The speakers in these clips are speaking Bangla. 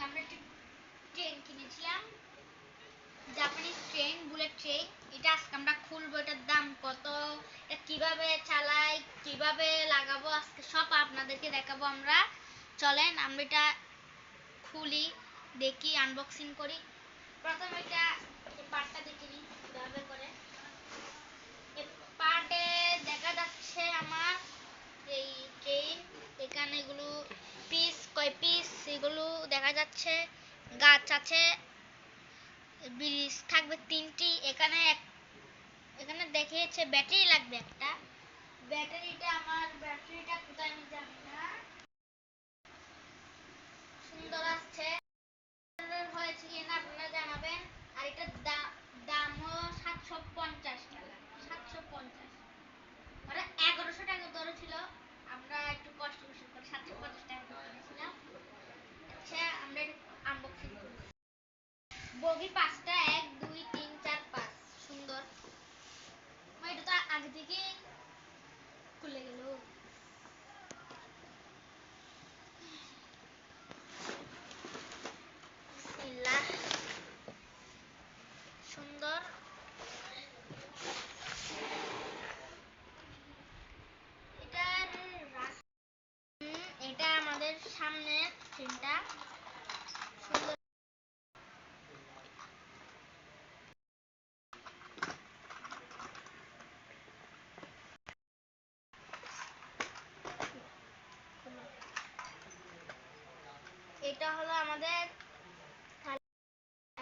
আমরা একটা ট্রেন কিনেছিলাম, জাপানিজ ট্রেন, বুলেট ট্রেন। এটা আজকে আমরা খুলবো। এটার দাম কত, এটা কিভাবে চালাই, কিভাবে লাগাবো, আজকে সব আপনাদেরকে দেখাবো আমরা। চলেন আমরা এটা খুলি, দেখি, আনবক্সিং করি। প্রথমে এটা এই পার্টটা দেখে নিই কিভাবে করে। এই পার্টে দেখা যাচ্ছে আমার এই ট্রেন, এখানে এগুলো পিস, কয় পিস এগুলো দেখা যাচ্ছে। গাছ আছে, ব্রিজ থাকবে 3টি। এখানে দেখিয়েছে ব্যাটারি লাগবে একটা। ব্যাটারিটা কোথায় আমি জানি না। সুন্দর আছে, হয়েছে কিনা আপনারা জানাবেন। আর এটার দামও 750 টাকা। 750 মানে 1100 টাকা ধরে ছিল। আমরা একটু কষ্ট করে 750 টাকা কিনেছিলাম। আচ্ছা আমরা আনবক্সিং করি। বগি 5টা, 1 2 3 4 5। সুন্দর। এটা তো আগে থেকে খুলে গেল। বিসমিল্লাহ। সুন্দর। এটা আমাদের সামনে ট্রেনটা। সুন্দর। এটা হলো আমাদের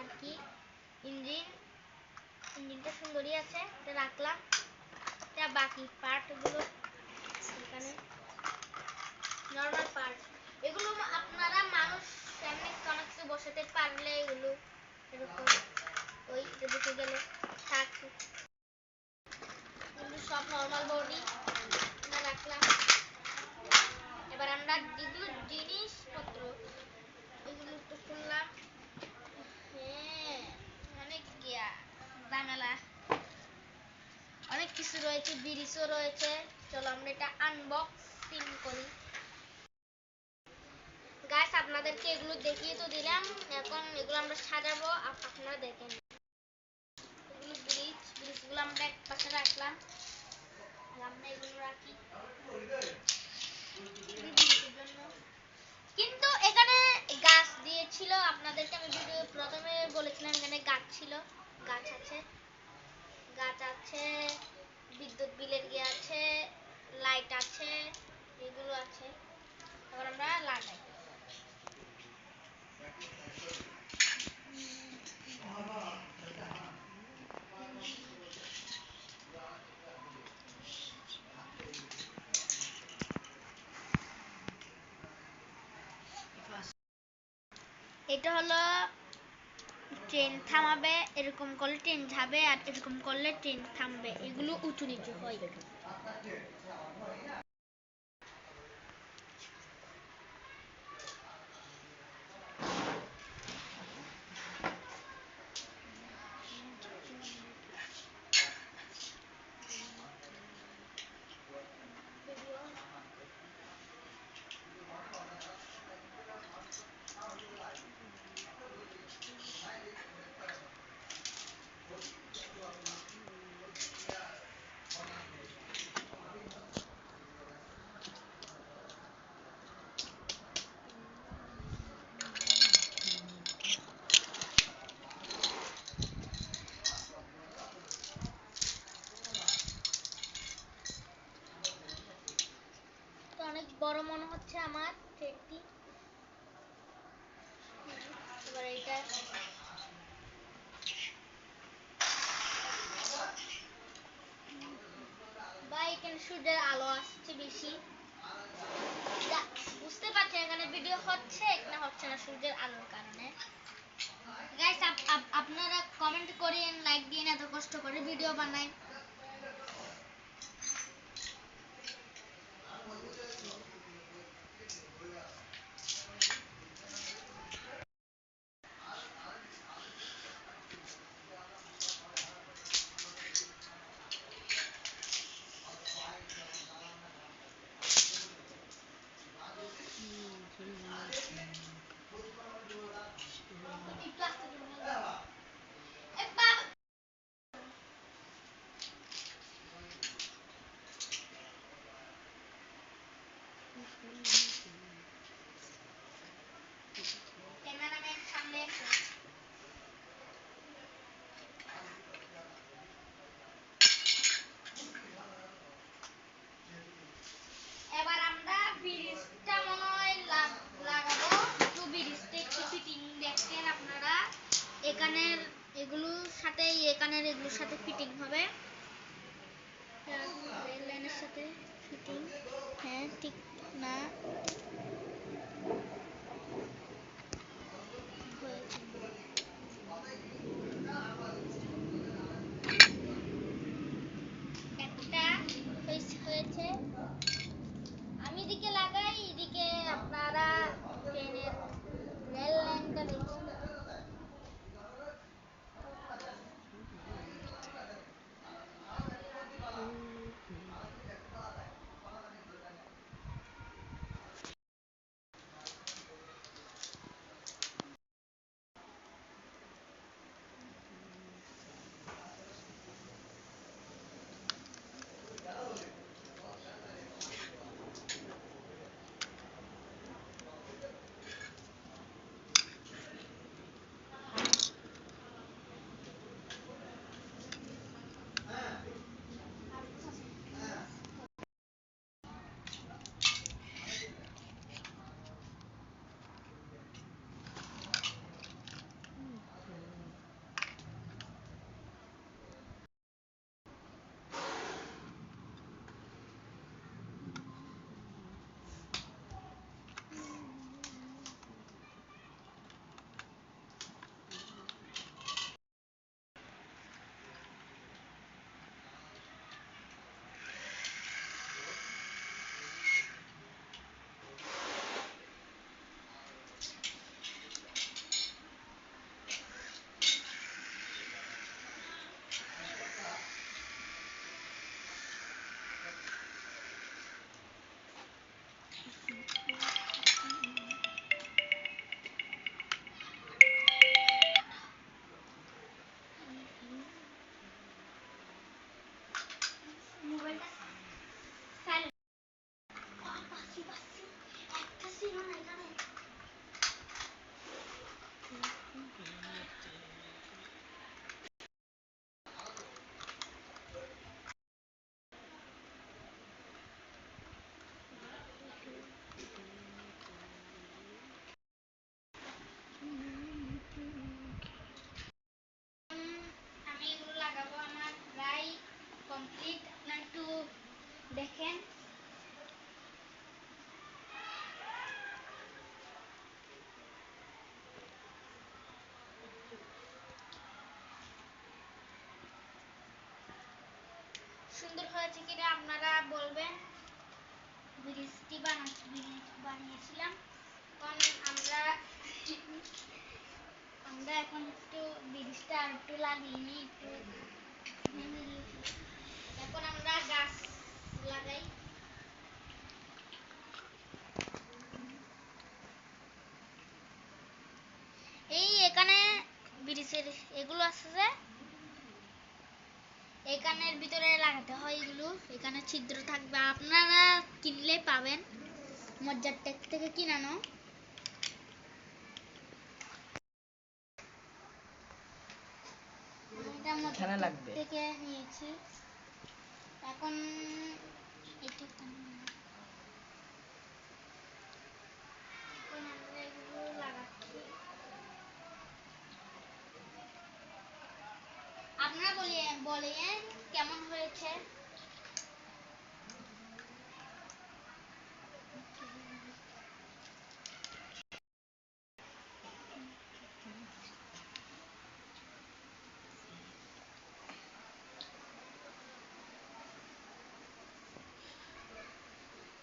আর কি ইঞ্জিনটা সুন্দরই আছে। এটা রাখলাম। এটা বাকি পার্টগুলো এখানে নরমাল পার্ট। এগুলো আপনারা মানুষ এমনি কোনো কিছু বসাতে পারলে এগুলো এরকম ওই বসে গেলে থাকছে। এগুলো সব নরমাল বডি রাখলাম। এবার আমরা যেগুলো জিনিসপত্র এগুলো একটু শুনলাম। হ্যাঁ, অনেক ঝামেলা, অনেক কিছু রয়েছে, ব্রিজও রয়েছে। চলো আমরা এটা আনবক্সিং করি। গাইস আপনাদেরকে এগুলো দেখিয়ে তো দিলাম, এখন এগুলো আমরা সাজাবো। আপনারা দেখেন এগুলো ব্রিজগুলো আমরা এক পাশে রাখলাম। আর আমরা এগুলো রাখি জন্য। কিন্তু এখানে গাছ দিয়েছিল, আপনাদেরকে আমি ভিডিও প্রথমে বলেছিলাম এখানে গাছ ছিল। গাছ আছে, বিদ্যুৎ বিলের আছে, লাইট আছে, এগুলো আছে। এবার আমরা লাগাই। এটা হলো ট্রেন থামাবে, এরকম করলে ট্রেন যাবে, আর এরকম করলে ট্রেন থামবে। এগুলো উঁচু নিচু হয়। অনেক বড় মনে হচ্ছে আমার ট্রেনটি। এবার এটা বা এখানে সূর্যের আলো আসছে বেশি, বুঝতে পারছি এখানে ভিডিও হচ্ছে না হচ্ছে না সূর্যের আলোর কারণে। গাইস আপনারা কমেন্ট করেন, লাইক দিন, এত কষ্ট করে ভিডিও বানাই। ক্যামেরাম্যান সামনে এসো। এবার আমরা ব্রিজটা মনে হয় লাগাবো। একটু ব্রিজটা একটু ফিটিং দেখছেন আপনারা, এখানের এগুলোর সাথে এখানের এগুলোর সাথে ফিটিং হবে, রেল লাইনের সাথে ফিটিং। হ্যাঁ ঠিক না একটা হয়েছে। আমি এদিকে লাগাই, এদিকে আপনারা ট্রেনের রেল লাইনটা দেখছেন। মোবাইলটা সাইলেন্ট। বাসি বাসি একটা ছিল না এখানে। আমি এগুলো লাগাবো, আমার প্রায় কমপ্লিট। আপনারা একটু দেখেন। সুন্দর হয়েছে কিনা আপনারা বলবেন। ব্রিজটি বানিয়েছিলাম। এখন আমরা এখন একটু ব্রিজটা আর একটু লাগিয়ে নিই, একটু ভেঙে দিয়েছি। এখন আমরা গাছ লাগাই। এই এখানে ব্রিজের এগুলো আছে যে, এখানের ভিতরে লাগাতে হয় এগুলো। এখানে ছিদ্র থাকবে, আপনারা কিনলে পাবেন, মজ্জার টেক থেকে কিনানো। এটা মজ্জার টেক থেকে নিয়েছি। এখন এটা এখন আমরা এগুলো লাগাচ্ছি। আপনারা বলেন কেমন হয়েছে।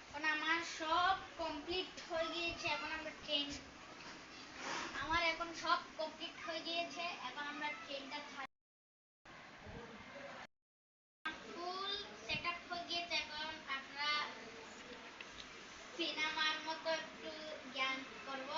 এখন আমার সব কমপ্লিট হয়ে গিয়েছে। এখন আমরা ট্রেন আমার এখন সব কমপ্লিট হয়ে গিয়েছে। এখন আমরা ট্রেনটা ফুল সেটআপ হয়ে গিয়েছে। এখন আমরা সিনেমার মতো একটু জ্ঞান করব।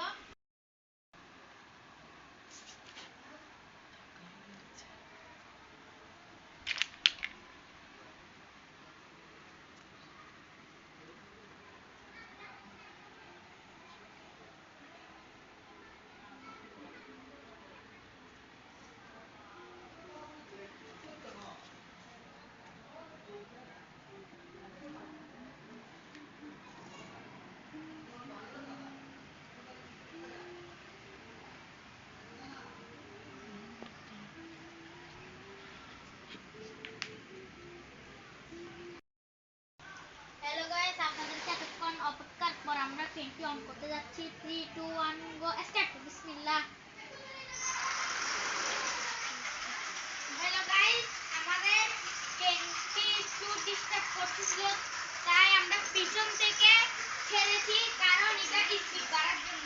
ট্রেনটি অন করতে যাচ্ছি। 3 2 1 গো স্টার্ট। বিসমিল্লাহ। হ্যালো গাইস, আমাদের ট্রেনটি একটু ডিস্টার্ব করতেছিল, তাই আমরা পিছন থেকে ছেড়েছি, কারণ এটা স্পিড বাড়ার জন্য।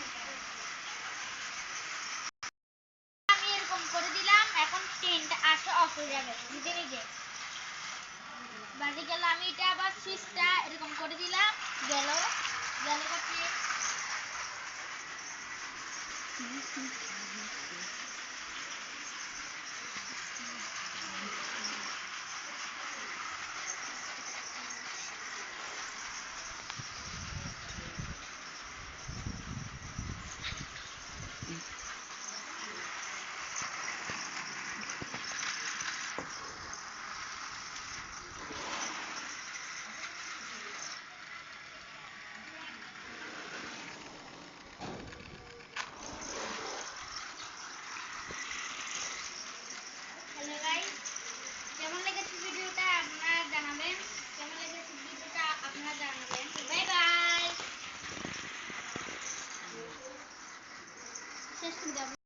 আমি এরকম করে দিলাম, এখন ট্রেনটা আসে অফ হয়ে যাবে নিজে নিজে। বাজে গেল, আমি এটা আবার সুইচটা এরকম করে দিলাম, গেল গেল ট্রেন। হ্যালো গাইস, কেমন লেগেছে ভিডিওটা আপনারা জানাবেন। কেমন লেগেছে ভিডিওটা আপনারা জানাবেন। Bye bye. শেষ করে দেব।